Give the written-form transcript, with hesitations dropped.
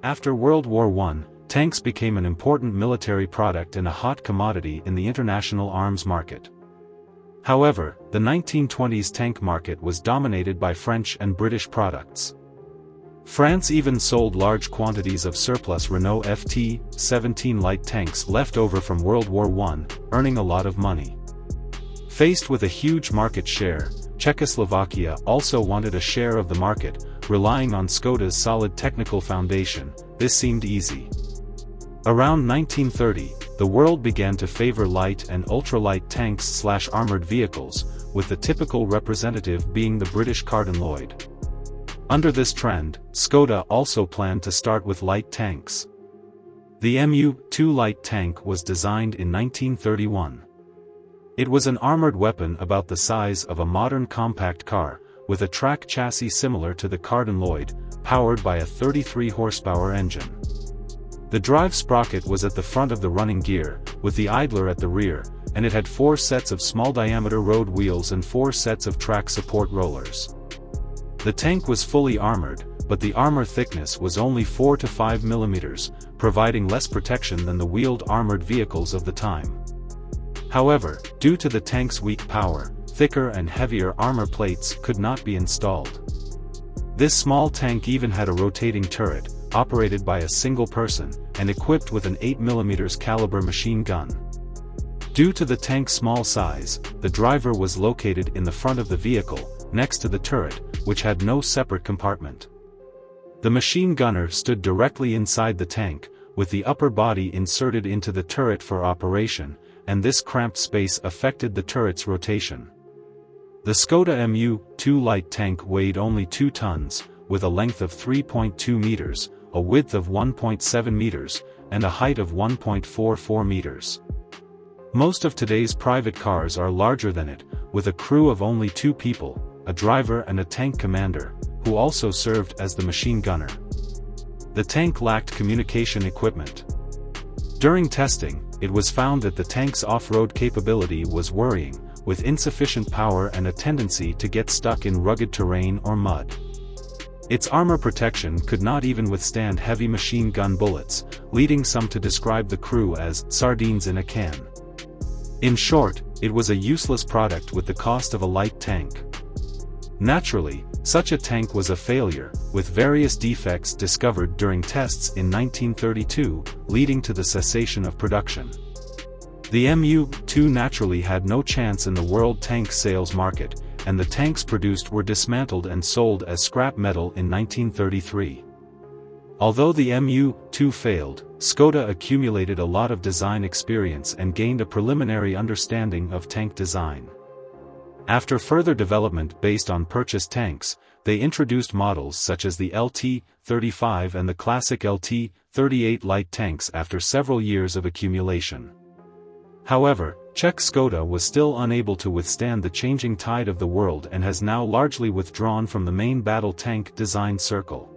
After World War I, tanks became an important military product and a hot commodity in the international arms market. However, the 1920s tank market was dominated by French and British products. France even sold large quantities of surplus Renault FT-17 light tanks left over from World War I, earning a lot of money. Faced with a huge market share, Czechoslovakia also wanted a share of the market, relying on Skoda's solid technical foundation. This seemed easy. Around 1930, the world began to favor light and ultralight tanks/armored vehicles, with the typical representative being the British Carden Loyd. Under this trend, Skoda also planned to start with light tanks. The MU-2 light tank was designed in 1931. It was an armored weapon about the size of a modern compact car, with a track chassis similar to the Carden Loyd, powered by a 33-horsepower engine. The drive sprocket was at the front of the running gear, with the idler at the rear, and it had 4 sets of small-diameter road wheels and 4 sets of track support rollers. The tank was fully armored, but the armor thickness was only 4 to 5 mm, providing less protection than the wheeled armored vehicles of the time. However, due to the tank's weak power, thicker and heavier armor plates could not be installed. This small tank even had a rotating turret, operated by a single person, and equipped with an 8mm caliber machine gun. Due to the tank's small size, the driver was located in the front of the vehicle, next to the turret, which had no separate compartment. The machine gunner stood directly inside the tank, with the upper body inserted into the turret for operation, and this cramped space affected the turret's rotation. The Skoda MU-2 light tank weighed only 2 tons, with a length of 3.2 meters, a width of 1.7 meters, and a height of 1.44 meters. Most of today's private cars are larger than it, with a crew of only 2 people, a driver and a tank commander, who also served as the machine gunner. The tank lacked communication equipment. During testing, it was found that the tank's off-road capability was worrying, with insufficient power and a tendency to get stuck in rugged terrain or mud. Its armor protection could not even withstand heavy machine gun bullets, leading some to describe the crew as sardines in a can. In short, it was a useless product with the cost of a light tank. Naturally, such a tank was a failure, with various defects discovered during tests in 1932, leading to the cessation of production. The MU-2 naturally had no chance in the world tank sales market, and the tanks produced were dismantled and sold as scrap metal in 1933. Although the MU-2 failed, Skoda accumulated a lot of design experience and gained a preliminary understanding of tank design. After further development based on purchased tanks, they introduced models such as the LT-35 and the classic LT-38 light tanks after several years of accumulation. However, Czech Skoda was still unable to withstand the changing tide of the world and has now largely withdrawn from the main battle tank design circle.